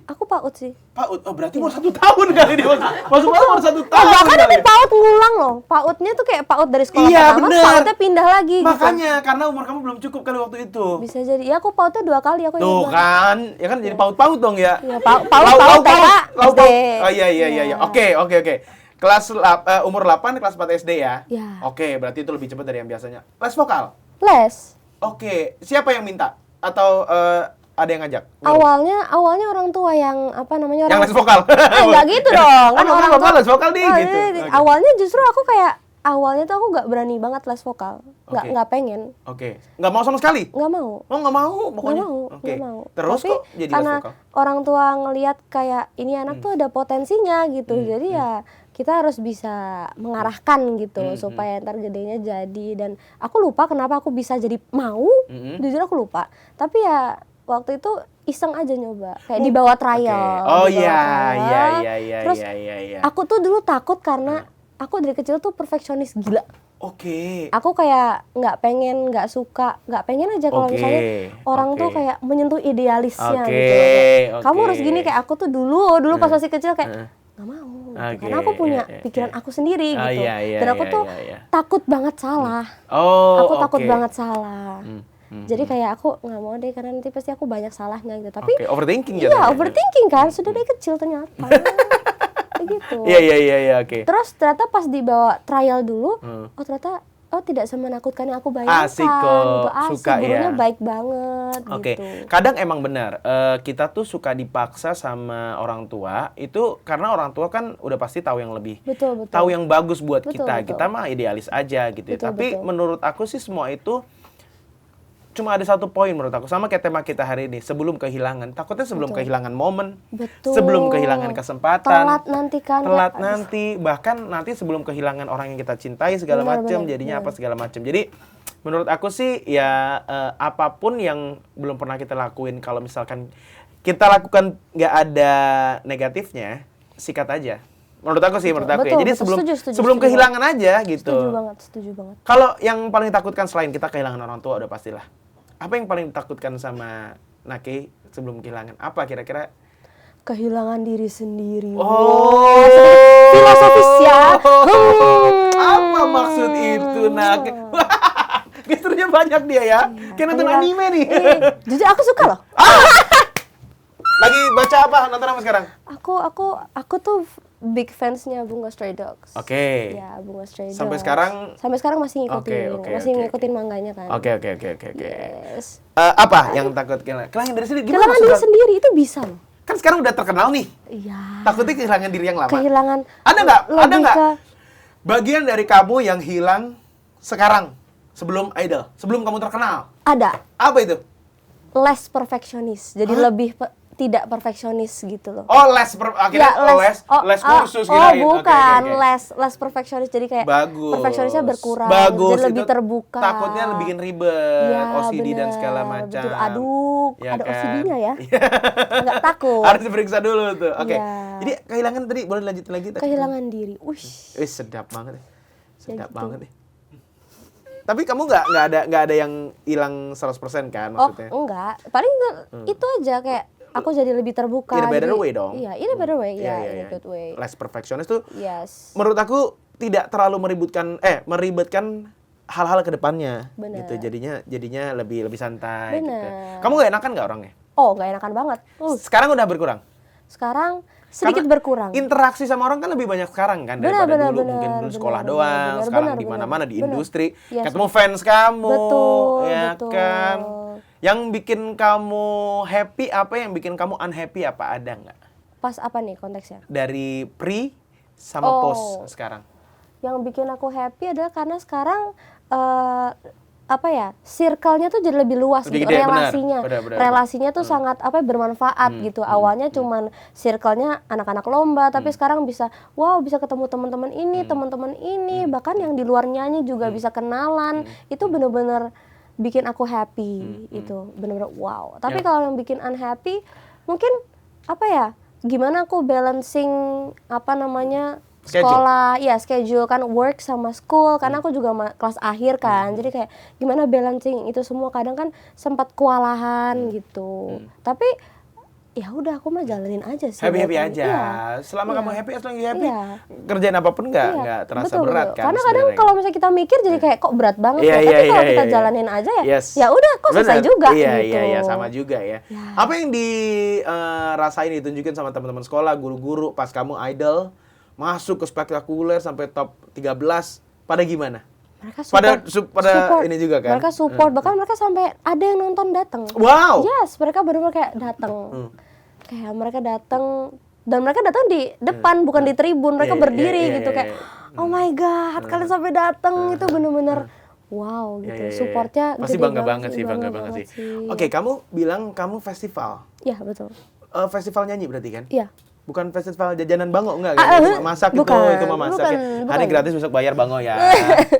Aku PAUD sih. PAUD. Oh, berarti baru 1 tahun kali dia masuk baru 1 tahun. Oh, bahkan kali. tapi PAUD ngulang loh. PAUD-nya tuh kayak PAUD dari sekolah Iya, pertama, bener. PAUD-nya pindah lagi gitu. Makanya karena umur kamu belum cukup kali waktu itu. Bisa jadi. Ya aku PAUD-nya 2 kali aku Tuh ingat banget. kan, ya kan jadi PAUD dong ya. Iya, PAUD TK, SD. Oh iya. Oke. Kelas umur 8 kelas 4 SD ya. Iya. Oke, berarti itu lebih cepat dari yang biasanya. Les vokal. Les. Oke, siapa yang minta? Atau ada yang ngajak? Awalnya orang tua yang apa namanya Yang orang les vokal. enggak gitu dong. Kan orang tua les vokal nih Oh, gitu. ini Oke. Awalnya justru aku kayak awalnya tuh aku nggak berani banget les vokal. Oke. Nggak pengen. Oke. Nggak mau sama sekali? Nggak mau. Oh, nggak mau Nggak pokoknya. mau, Oke. nggak mau. Terus Tapi kok jadi les karena vokal? orang tua ngelihat kayak ini anak tuh ada potensinya gitu. Jadi ya kita harus bisa mengarahkan gitu supaya ntar gedenya jadi. Dan aku lupa kenapa aku bisa jadi mau. Jujur aku lupa. Tapi ya waktu itu iseng aja nyoba kayak dibawa trial. Oh dibawa iya, trial. iya. Terus Iya. aku tuh dulu takut karena aku dari kecil tuh perfeksionis gila. Oke. Aku kayak nggak pengen, nggak suka, nggak pengen aja kalau Oke, misalnya orang tuh oke. kayak menyentuh idealisnya Oke, gitu. Kayak, kamu oke. harus gini kayak aku tuh dulu pas masih kecil kayak nggak mau. Gitu. Oke, Karena aku punya iya. pikiran aku sendiri Oh, gitu. iya, Dan aku iya, tuh iya. takut banget salah. Oh, Aku takut oke. banget salah. Jadi kayak aku nggak mau deh karena nanti pasti aku banyak salahnya gitu. Tapi Oke, overthinking iya jadinya. overthinking kan sudah dari kecil ternyata. Begitu. Iya, oke. Terus ternyata pas dibawa trial dulu, oh ternyata tidak semenakutkan yang aku bayangkan. Asik kok, gitu. Asik, suka gurunya ya. baik banget Oke, gitu. kadang emang benar kita tuh suka dipaksa sama orang tua itu karena orang tua kan udah pasti tahu yang lebih, Betul. tahu yang bagus buat Betul, kita. betul. Kita mah idealis aja gitu. Betul, Tapi betul. menurut aku sih semua itu cuma ada satu poin menurut aku, sama kayak tema kita hari ini, sebelum kehilangan. Takutnya sebelum Betul. kehilangan momen, Betul. sebelum kehilangan kesempatan, Telat nanti kan. telat Aduh. nanti, bahkan nanti sebelum kehilangan orang yang kita cintai segala Benar, macam, benar, jadinya benar. apa segala macam. Jadi menurut aku sih ya apapun yang belum pernah kita lakuin, kalau misalkan kita lakukan nggak ada negatifnya, sikat aja. Menurut aku sih, menurut aku ya. Betul, Jadi betul. sebelum Setuju kehilangan aja gitu. Setuju banget. Kalau yang paling ditakutkan selain kita kehilangan orang tua udah pastilah. Apa yang paling ditakutkan sama Nake sebelum kehilangan? Apa kira-kira? Kehilangan diri sendiri. Oh, filosofis ya. Apa maksud itu, Nake? Gesturnya banyak dia ya. Kayak nonton Kehilang- anime nih. Jujur aku suka loh. Lagi baca apa? Nonton apa sekarang? Aku tuh big fansnya Bunga Stray Dogs. Oke. Ya, Bunga Stray Dogs. Sampai sekarang? Sampai sekarang masih ngikutin. Oke, masih oke, ngikutin manganya kan. Oke. Yes. Apa yang takut kehilangan? Kehilangan diri sendiri? Gimana Kehilangan diri maksudnya? sendiri itu bisa loh. Kan sekarang udah terkenal nih. Iya. Takutnya kehilangan diri yang lama. Kehilangan. Ada nggak? Ada lebih nggak? ke- Bagian dari kamu yang hilang sekarang sebelum idol, sebelum kamu terkenal. Ada. Apa itu? Less perfeksionis. Jadi Hah? lebih tidak perfeksionis gitu loh. Oh, akhirnya les kursus kirain. Oke, bukan, oke. less perfeksionis. Jadi kayak Bagus. perfeksionisnya berkurang. Bagus. Jadi lebih Itu terbuka. Takutnya bikin ribet, Iya, OCD dan bener, segala macam. betul. Aduh, Ya ada kan? OCD-nya ya. Agak takut. Harus diperiksa dulu tuh. Oke. Iya. Jadi kehilangan tadi, boleh lanjutin lagi? Kehilangan diri. Wih. Sedap banget. Sedap gitu. banget. Tapi kamu nggak ada yang hilang 100% kan maksudnya? Oh, enggak. Paling itu aja kayak aku jadi lebih terbuka. In a better jadi- way dong. Iya, in a better way. Iya, in a good way. Less perfectionist tuh Yes. menurut aku tidak terlalu meribetkan hal-hal ke depannya Bener. gitu. Jadinya lebih santai gitu. Bener. Kamu gak enakan nggak orangnya? Oh, nggak enakan banget. Sekarang udah berkurang. Sekarang sedikit Karena berkurang. Interaksi sama orang kan lebih banyak sekarang kan Benar, daripada benar, dulu. benar, Mungkin dulu benar, sekolah benar, doang, benar, sekarang benar, di mana-mana di benar. industri, Yes. ketemu fans kamu, Betul, ya betul. kan? Yang bikin kamu happy apa, yang bikin kamu unhappy apa, ada nggak? Pas apa nih konteksnya? Dari pre sama post sekarang. Yang bikin aku happy adalah karena sekarang circle-nya tuh jadi lebih luas Lebih gitu, gede, relasinya. benar. Relasinya tuh sangat bermanfaat gitu. Awalnya cuman circle-nya anak-anak lomba, tapi sekarang bisa ketemu teman-teman ini, bahkan yang di luar nyanyi juga bisa kenalan. Itu bener-bener bikin aku happy itu. Bener-bener wow. Tapi kalau yang bikin unhappy mungkin gimana aku balancing sekolah, schedule kan, work sama school, karena aku juga kelas akhir kan, jadi kayak gimana balancing itu semua, kadang kan sempat kewalahan gitu, tapi ya udah aku mah jalanin aja sih. Happy aja. Iya. Selama kamu happy, kerjaan apapun nggak terasa betul. berat kan. Karena kadang kalau misalnya kita mikir jadi kayak kok berat banget tapi kalau kita jalanin aja ya udah kok selesai juga gitu. Iya, sama juga ya. Apa yang dirasain ditunjukin sama teman-teman sekolah, guru-guru pas kamu idol masuk ke spektakuler sampai top 13, pada gimana? Mereka support. Ini juga kan? Mereka support, bahkan mereka sampai ada yang nonton datang. Wow. Yes, mereka benar-benar kayak datang. Kayak mereka datang, dan mereka datang di depan, bukan di tribun. Mereka berdiri gitu kayak, oh my god, kalian sampai datang, itu benar-benar wow gitu. Supportnya pasti gede bangga banget sih. Oke, kamu bilang kamu festival. Iya, betul. Festival nyanyi berarti kan? Iya. Bukan festival jajanan bango enggak kan? Itu masak itu mah masak. Bukan. Hari gratis besok bayar bango ya.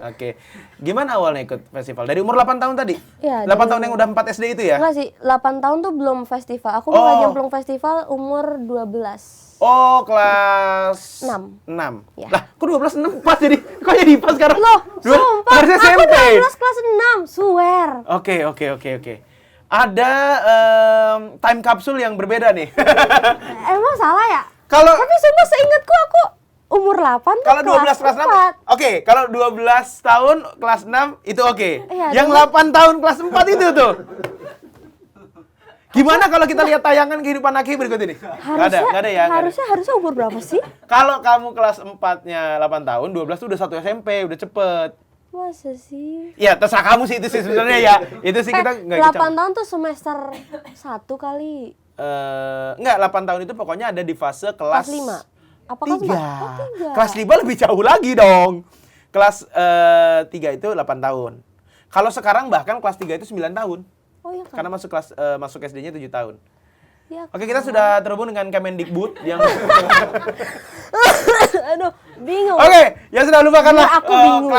Oke. Gimana awalnya ikut festival? Dari umur 8 tahun tadi? Iya. 8 tahun yang udah 4 SD itu ya? Enggak sih, 8 tahun tuh belum festival. Aku mulai nyemplung festival umur 12. Oh, kelas 6. Ya. Lah, kok 12 6 pas jadi? Kok jadi pas sekarang? Loh, sumpah. Harusnya Aku SMP. 12 kelas 6, swear. Oke. Ada time capsule yang berbeda nih. Emang salah ya? Tapi sumpah seingatku aku umur 8 tuh kalau 12 kelas 6. Oke, kalau 12 tahun kelas 6 itu oke. Iya, Yang 8 tahun kelas 4 itu tuh. Gimana kalau kita lihat tayangan kehidupan Aki berikut ini? Nggak ada ya? Harusnya umur berapa sih? Kalau kamu kelas 4-nya 8 tahun, 12 tuh udah 1 SMP, udah cepet. Masa sih? Ya, terserah kamu sih itu sih sebenarnya ya. Itu sih kita nggak 8 tahun tuh semester 1 kali. Enggak, 8 tahun itu pokoknya ada di fase kelas 5. Apa kelas 4? 3. Oh, 3. Kelas 5 lebih jauh lagi dong. Kelas 3 itu 8 tahun. Kalau sekarang bahkan kelas 3 itu 9 tahun. Oh iya kan? Karena masuk SD-nya 7 tahun. Ya, Oke, kita sudah terhubung dengan Kemendikbud yang aduh, bingung. Oke, ya sudah lupakanlah aku bingung.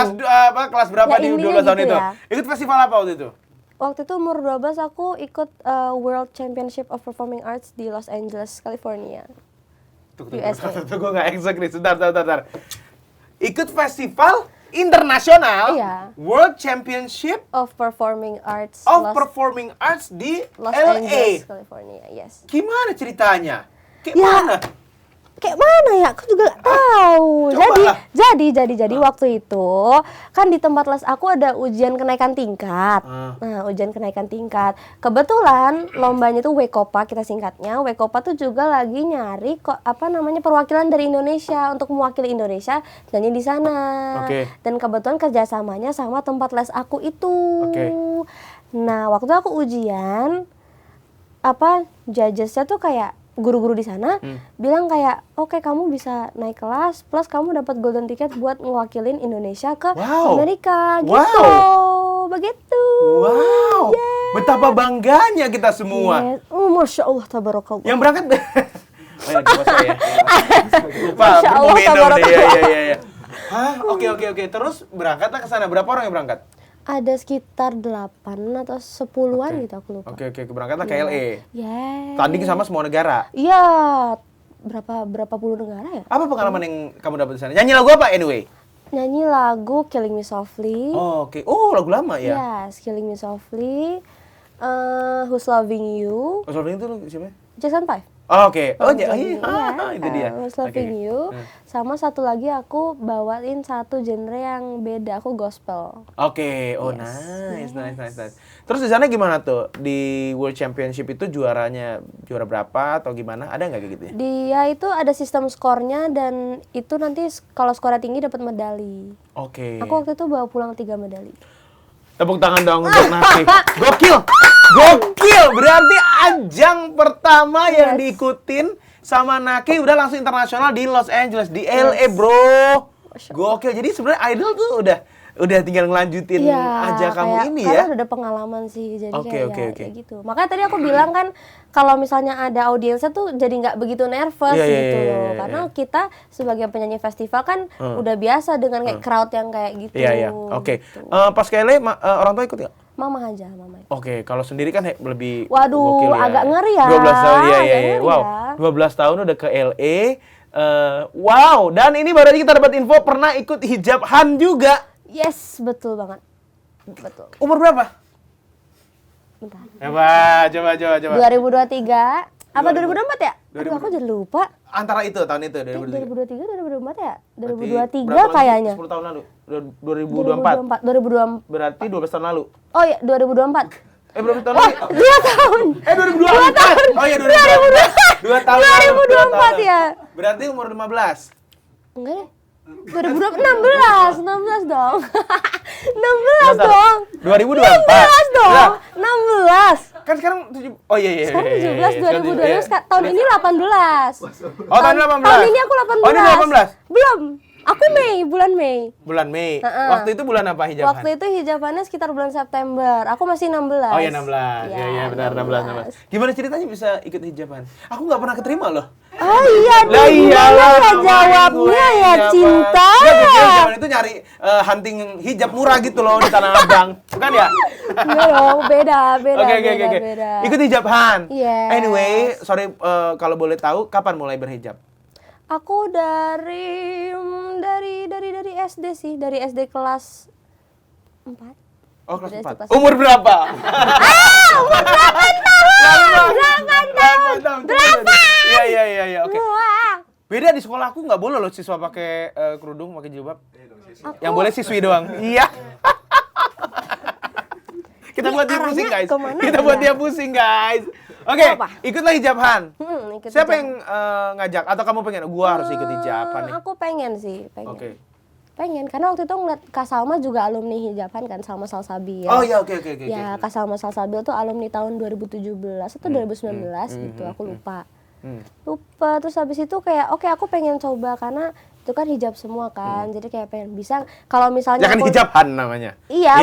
kelas berapa Ya, di 12 intinya tahun gitu itu. ya. Ikut festival apa waktu itu? Waktu itu umur 12 aku ikut World Championship of Performing Arts di Los Angeles, California. USA. Gue nggak exact nih, sebentar. Ikut festival internasional, Iya. World Championship of Performing Arts Performing Arts di Los LA. Angeles, California. Yes. Gimana ceritanya? Kayak mana ya? Aku juga nggak tahu. Jadi waktu itu kan di tempat les aku ada ujian kenaikan tingkat. Nah, ujian kenaikan tingkat. Kebetulan lombanya itu Wekopa, kita singkatnya. Wekopa tuh juga lagi nyari perwakilan dari Indonesia untuk mewakili Indonesia nyanyi di sana. Oke. Dan kebetulan kerjasamanya sama tempat les aku itu. Oke. Nah, waktu aku ujian, judgesnya tuh kayak guru-guru di sana bilang kayak, oke, kamu bisa naik kelas plus kamu dapat golden ticket buat ngewakilin Indonesia ke Amerika gitu. Begitu. Wow. Yeah. Betapa bangganya kita semua. Yes. Masya Allah, tabarakallah. Yang berangkat Masya Allah, tabarakallah. Iya. Hah? Oke. Terus berangkatlah ke sana. Berapa orang yang berangkat? Ada sekitar 8 atau 10-an gitu, aku lupa. Oke, berangkatlah ke LA. Yes. Tanding sama semua negara. Iya. Berapa puluh negara ya? Apa pengalaman yang kamu dapat di sana? Nyanyi lagu apa anyway? Nyanyi lagu Killing Me Softly. Oh, oke. Oh, lagu lama ya? Yes, Killing Me Softly. Who's Loving You. Who's Loving You itu siapa? Jackson 5. Oh, oke. Oh, itu dia. Who's Loving You. Sama satu lagi aku bawain satu genre yang beda, aku gospel. Oke. Oh, nice. Terus di sana gimana tuh? Di World Championship itu juara berapa atau gimana? Ada nggak kayak gitu ya? Dia itu ada sistem skornya dan itu nanti kalau skornya tinggi dapat medali. Oke. Aku waktu itu bawa pulang 3 medali. Tepuk tangan dong untuk Nasi. Gokil! Berarti ajang pertama yang diikutin sama Nake udah langsung internasional di Los Angeles, di LA, bro. Gokil. Jadi sebenarnya idol tuh udah tinggal ngelanjutin aja kamu ini ya. Karena udah ada pengalaman sih, jadi Oke. kayak gitu. Makanya tadi aku bilang kan kalau misalnya ada audiensnya tuh jadi nggak begitu nervous gitu loh. Karena kita sebagai penyanyi festival kan udah biasa dengan kayak crowd yang kayak gitu. Iya. Oke. Gitu. Pas ke LA orang tua ikut nggak? Mama aja. Oke, kalau sendiri kan lebih Waduh, gokil ya. agak ngeri ya. 12 tahun Agak ya. ngeri Wow, ya. 12 tahun udah ke LA. Wow, dan ini baru aja kita dapat info pernah ikut hijab Han juga. Yes, betul banget. Betul. Umur berapa? Bentar. Coba. 2023. Apa 2024 ya? Aduh, aku jadi lupa. Antara itu, tahun itu, 2023. 2023, 2024 ya? Berarti 2023 kayaknya. 10 tahun lalu. 2024. 2024. Berarti 12 tahun lalu. Oh iya, 2024. Berapa tahun lalu? 2 tahun. 2024. Oh iya, 2024. 2 tahun lalu. 2024 ya. Berarti umur 15. Enggak deh. 16 dong. 16 dong. 2024. 16 dong. 16. Kan sekarang oh iya. Sekarang 17, 2022, tahun ini 18. Oh, tahun 18. Tahun ini aku 18. Oh, ini 18. Belum. Aku bulan Mei. Bulan Mei. Waktu itu bulan apa hijaban? Waktu itu hijabannya sekitar bulan September. Aku masih 16. Oh iya 16. Iya benar 16. Gimana ceritanya bisa ikut hijaban? Aku nggak pernah keterima loh. Oh iya, lah iyalah ya jawabnya ya cinta. Hijaban itu nyari hunting hijab murah gitu loh di Tanah Abang. Bukan ya? Iya dong, beda. Oke. Ikut hijab Han. Yes. Anyway, sorry kalau boleh tahu kapan mulai berhijab? Aku dari SD sih, dari SD kelas 4. Oh, kelas 4. Umur berapa? Umur 8 tahun. Berapa? Iya, oke. Beda di sekolah aku nggak boleh loh siswa pakai kerudung, pakai jilbab. Yang boleh siswi doang. Iya. Kita buat dia pusing, guys. Dia pusing, guys. Oke, ikutlah hijab Han. Siapa yang ngajak? Atau kamu pengen? Gua harus ikut hijaban nih. Aku pengen sih, Oke. Pengen, karena waktu itu ngeliat Kak Salma juga alumni hijaban kan, Salma Salsabil. Oh iya, oke. Ya, Kak Salma Salsabil tuh alumni tahun 2017 atau 2019 gitu, aku lupa. Terus habis itu kayak oke, aku pengen coba karena itu kan hijab semua kan. Jadi kayak pengen bisa kalau misalnya Jangan hijab Han namanya. Iya,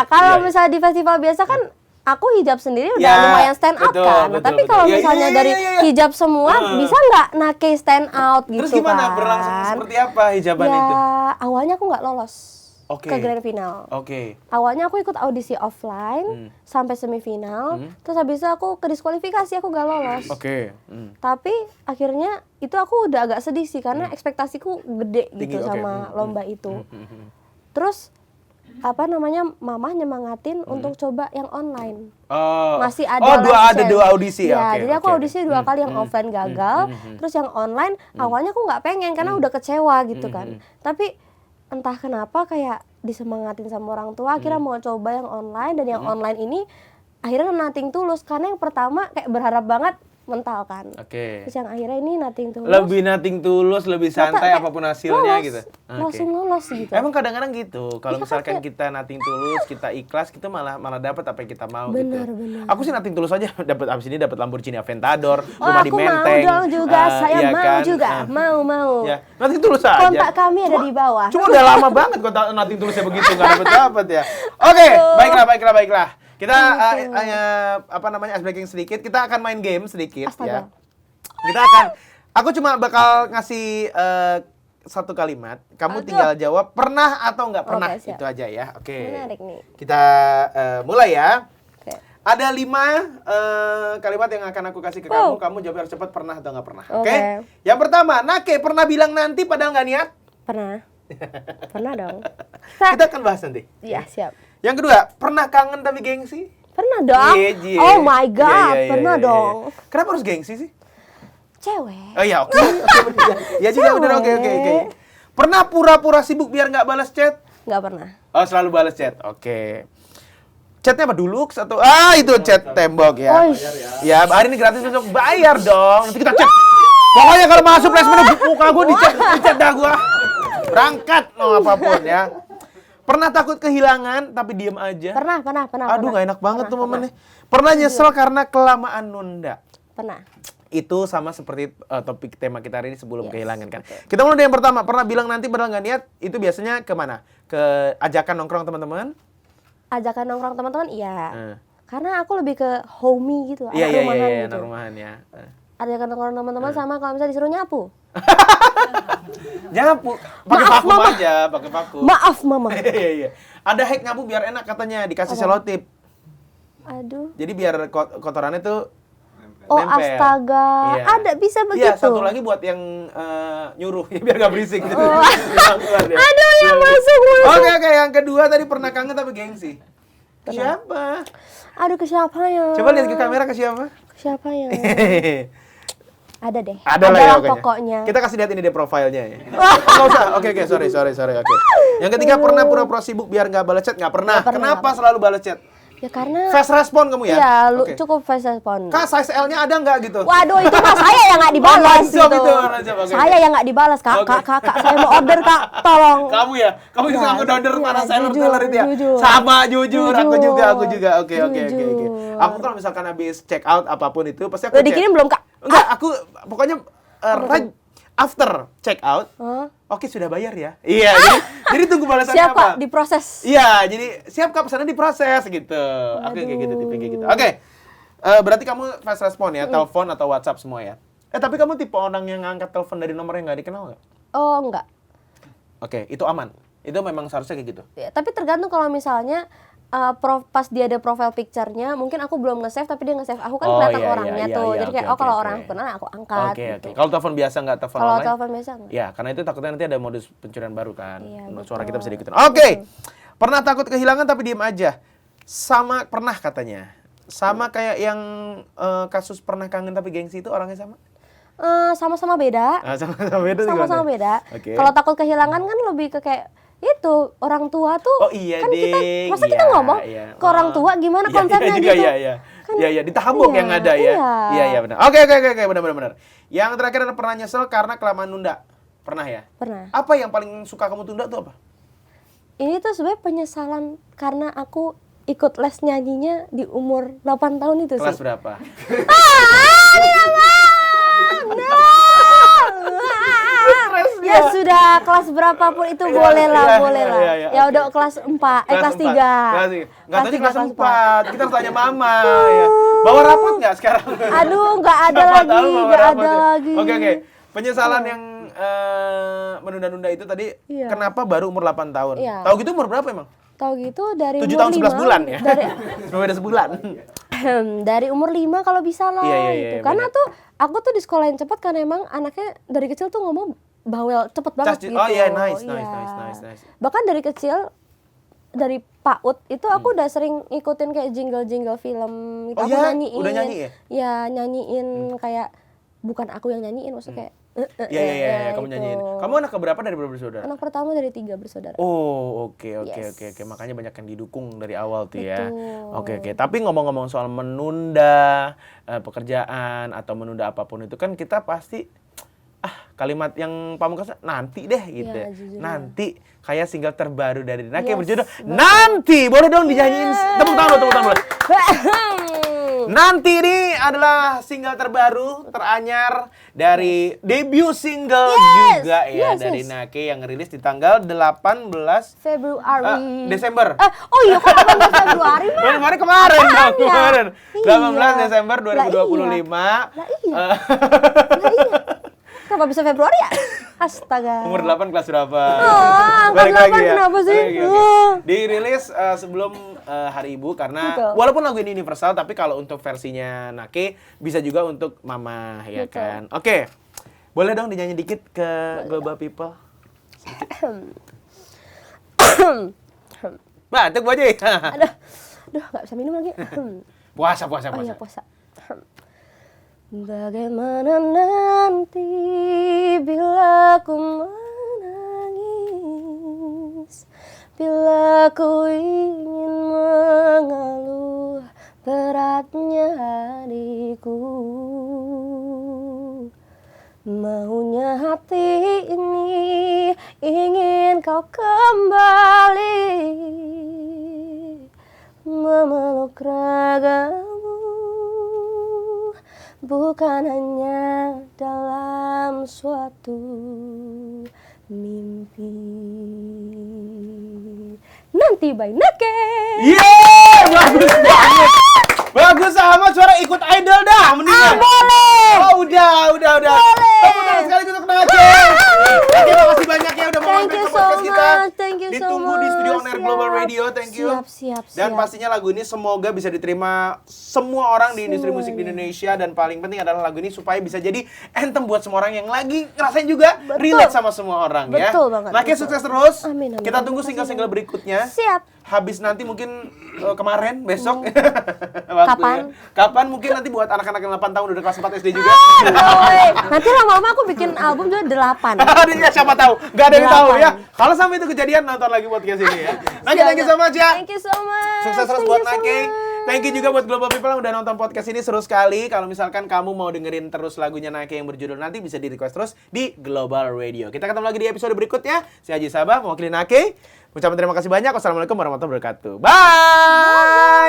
kalau misalnya di festival biasa kan aku hijab sendiri udah lumayan stand out kan. Tapi kalau misalnya dari hijab semua bisa nggak Nake stand out gitu kan. Terus gimana berlangsung seperti apa hijaban itu? Awalnya aku nggak lolos ke grand final. Awalnya aku ikut audisi offline sampai semifinal. Terus habis itu aku ke diskualifikasi, aku nggak lolos. Tapi akhirnya itu aku udah agak sedih sih karena ekspektasiku gede gitu sama lomba itu. Terus mama nyemangatin untuk coba yang online. Masih ada ada dua audisi ya. Jadi aku audisi 2 kali, yang offline gagal, terus yang online awalnya aku nggak pengen karena udah kecewa gitu kan. Tapi entah kenapa kayak disemangatin sama orang tua, akhirnya mau coba yang online, dan yang online ini akhirnya nothing tulus karena yang pertama kayak berharap banget mental kan. Terus yang akhirnya ini nothing tulus. Lebih nothing tulus, lebih santai apapun hasilnya gitu. Langsung lolos gitu. Emang kadang-kadang gitu. Kalau misalkan kita nothing tulus, kita ikhlas, kita malah dapat apa yang kita mau gitu. Bener. Aku sih nothing tulus aja dapat abis ini dapat Lamborghini Aventador, rumah di Menteng. Aku mau dong juga, saya iya mau kan? juga. Mau. Ya, nothing tulus aja. Kontak kami ada di bawah. Cuma udah lama banget kontak nothing tulusnya begitu, enggak dapat ya. Oke, baiklah. Kita ice breaking sedikit. Kita akan main game sedikit. Astaga. Ya. Aku cuma bakal ngasih satu kalimat. Kamu tinggal jawab pernah atau nggak pernah. Itu aja ya. Oke. Menarik nih. Kita mulai ya. Oke. Ada 5 kalimat yang akan aku kasih ke kamu. Kamu jawab harus cepat, pernah atau nggak pernah. Oke. Yang pertama, Nake pernah bilang nanti padahal nggak niat? Pernah. Pernah dong. Kita akan bahas nanti. Iya, siap. Yang kedua, pernah kangen tapi gengsi? Pernah dong. Oh my god, pernah dong. Kenapa harus gengsi sih? Cewek. Oh iya, oke. Ya juga bener, oke. Pernah pura-pura sibuk biar nggak balas chat? Nggak pernah. Oh, selalu balas chat. Oke. Chatnya apa dulu atau itu chat tembok ya? Ya, hari ini gratis besok bayar dong. Nanti kita chat. Pokoknya kalau masuk placement muka gue dicat dah gue. Berangkat mau apapun ya. Pernah takut kehilangan tapi diem aja? Pernah. Aduh, nggak enak banget tuh momennya. Pernah nyesel karena kelamaan nunda? Pernah. Itu sama seperti topik tema kita hari ini sebelum Yes, kehilangan kan. betul. Kita mulai dari yang pertama. Pernah bilang nanti padahal nggak niat, itu biasanya kemana? Ke ajakan nongkrong teman-teman? Ajakan nongkrong teman-teman, iya. Eh. Karena aku lebih ke homey gitu, Iya, anak iya, rumahan iya, gitu. anak rumahan ya. Ajakan nongkrong teman-teman sama kalau misalnya disuruh nyapu. Nyapu, pakai Maaf, vakum Mama. aja, pakai vakum. Maaf mama. Iya, iya. Ada hack nyapu biar enak katanya, dikasih selotip. Aduh. Jadi biar kotorannya tuh Oh nempel. astaga, Iya. ada bisa begitu. Iya, satu lagi buat yang nyuruh, biar gak berisik gitu. Oh. Aduh, Aduh yang masuk. Oke, yang kedua tadi pernah kangen tapi gengsi. Ke siapa? Aduh ke siapa ya? Coba lihat ke kamera ke siapa? Ke siapa ya? Ada deh. Ada lah ya pokoknya. Kita kasih lihat ini deh profilnya ya. Nggak usah. Oke, sorry. Oke. Yang ketiga pernah pura-pura sibuk biar nggak balas chat? Nggak pernah. Nggak pernah. Kenapa selalu balas chat? Ya karena Fast respon kamu ya? Iya, Oke. cukup fast respon. Kak, size L-nya ada nggak gitu? Waduh, itu mah saya yang nggak dibalas Oh, langsung gitu. itu, langsung, oke. Saya yang nggak dibalas, Kak. Oke. Kak, saya mau order, Kak. Tolong. Kamu ya? Kamu Ya, juga aku order iya, mana seller itu ya? jujur. Sama, jujur. Aku juga. Oke. Jujur. Aku kalau misalkan habis check out apapun itu, pasti aku Udah dikirim belum, Kak? Enggak, aku pokoknya right after check out. Hah? Oke, sudah bayar ya? Iya, jadi tunggu balasannya Siap, apa? Kak, diproses. Iya, jadi siap Kak, pesannya diproses gitu. Oke, kayak gitu, tipe kayak gitu. Oke. Berarti kamu fast respon ya, telepon atau WhatsApp semua ya? Tapi kamu tipe orang yang ngangkat telepon dari nomor yang nggak dikenal nggak? Oh, enggak. Oke, itu aman. Itu memang seharusnya kayak gitu. Ya, tapi tergantung kalau misalnya pas dia ada profile picture-nya, mungkin aku belum nge-save tapi dia nge-save aku kan Oh, kelihatan iya, orangnya iya, tuh. iya, Jadi oke, kayak oke, kalau oke. orang aku kenal aku angkat Oke. gitu. Kalau telepon biasa nggak telepon Kalau online? telepon biasa enggak. Ya, karena itu takutnya nanti ada modus pencurian baru kan. Iya, Suara betul. kita bisa diikutin. Oke. Pernah takut kehilangan tapi diem aja. Sama pernah katanya. Sama kayak yang kasus pernah kangen tapi gengsi itu orangnya sama? Sama-sama beda. Sama-sama beda sih Sama-sama gimana? beda. Oke. Kalau takut kehilangan kan lebih ke kayak itu orang tua tuh Oh iya kan ding, kita masa kita iya, ngomong iya. ke orang tua gimana Iya, konsepnya iya juga, gitu. Iya. Kan- Iya, ditahabuk iya, yang ada ya. iya. Iya, benar. Oke, benar. Yang terakhir ada pernah nyesel karena kelamaan nunda. Pernah ya? Pernah. Apa yang paling suka kamu tunda tuh apa? Ini tuh sebenarnya penyesalan karena aku ikut les nyanyinya di umur 8 tahun itu Kelas sih. berapa? Ya sudah kelas berapapun itu boleh lah. Ya oke. udah kelas 4, kelas 3. Nggak tahu kelas 4. Kita harus tanya mama ya. Bawa rapot nggak sekarang? Aduh, nggak ada Siapa lagi, tahu bawa nggak rapot ada ya. lagi. Oke. Penyesalan yang menunda-nunda itu tadi Iya. kenapa baru umur 8 tahun? Iya. Tahu gitu umur berapa emang? Tahu gitu dari 7 umur tahun 11 5, bulan ya? Dari Cuma beda sebulan. dari umur 5 kalau bisa lah Iya, gitu. Karena bener. tuh aku tuh di sekolah yang cepat karena emang anaknya dari kecil tuh ngomong bawel cepet banget gitu. Oh iya, nice. Iya. Bahkan dari kecil dari PAUD itu aku udah sering ikutin kayak jingle-jingle film gitu. Oh Aku iya? nyanyiin. Udah nyanyi ya? Ya, nyanyiin kayak bukan aku yang nyanyiin maksudnya kayak Iya, kamu gitu. nyanyiin. Kamu anak keberapa dari berapa bersaudara? Anak pertama dari 3 bersaudara. Oh, oke. Yes. Makanya banyak yang didukung dari awal tuh ya. Betul. Oke. Tapi ngomong-ngomong soal menunda pekerjaan atau menunda apapun itu kan kita pasti kalimat yang pamungkas nanti deh gitu. Iya, jujur. Nanti kayak single terbaru dari Nake Yes, berjudul betul. Nanti. Boleh dong dinyanyiin tepuk tangan boleh. Nanti ini adalah single terbaru teranyar dari debut single juga ya Yes, dari yes. Nake yang rilis di tanggal 18 Februari. Desember. Oh iya kok 18 Februari mah? Kemarin dong, Apaan ya? kemarin. 18 Iya. Desember 2025. Lah iya. Eh, Kenapa bisa Februari ya? Astaga. Umur 8 kelas berapa? angka Balik 8 lagi ya. kenapa sih? Balik lagi, oke. Dirilis sebelum Hari Ibu karena Betul. walaupun lagu ini universal tapi kalau untuk versinya Nake bisa juga untuk mama ya Betul. kan. Oke. Boleh dong dinyanyi dikit ke Global People? Batuk Bu Haji. Aduh, nggak bisa minum lagi. Puasa. Oh iya puasa. Bagaimana nanti bila ku menangis, bila ku ingin mengeluh beratnya hatiku, maunya hati ini ingin kau kembali memeluk ragamu, bukan hanya dalam suatu mimpi. Nanti by Nake. Yeay, bagus banget. Bagus amat, suara ikut idol dah mendingan. Boleh. Oh, udah. Boleh. Tepuk tangan sekali untuk Nake. Nake, makasih banyak ya udah mau Thank mampir you ke so podcast kita. much. Thank you so Ditunggu di much. Studio On Air Global Siap. Radio. Thank you. Siap. Dan pastinya lagu ini semoga bisa diterima semua orang di industri musik di Indonesia, dan paling penting adalah lagu ini supaya bisa jadi anthem buat semua orang yang lagi ngerasain juga relate sama semua orang ya. Betul banget, Nake betul. sukses terus. Amin. Kita tunggu single-single berikutnya. Siap. Habis nanti mungkin kemarin, besok. Kapan? Kapan mungkin nanti buat anak-anak yang 8 tahun udah kelas 4 SD juga. Nanti lama-lama aku bikin album juga 8. Ya, siapa tahu, nggak ada yang tahu ya. 8. Kalau sampai itu kejadian, nonton lagi podcast ini ya. Nake, thank you so much ya. Thank you so much. Sukses terus Thank buat you so Nake. much. Thank you juga buat Global People yang udah nonton podcast ini, seru sekali. Kalau misalkan kamu mau dengerin terus lagunya Nake yang berjudul Nanti, bisa di request terus di Global Radio. Kita ketemu lagi di episode berikutnya. Saya Haji Sabah, mewakili Nake. Ucapan terima kasih banyak. Wassalamualaikum warahmatullahi wabarakatuh. Bye.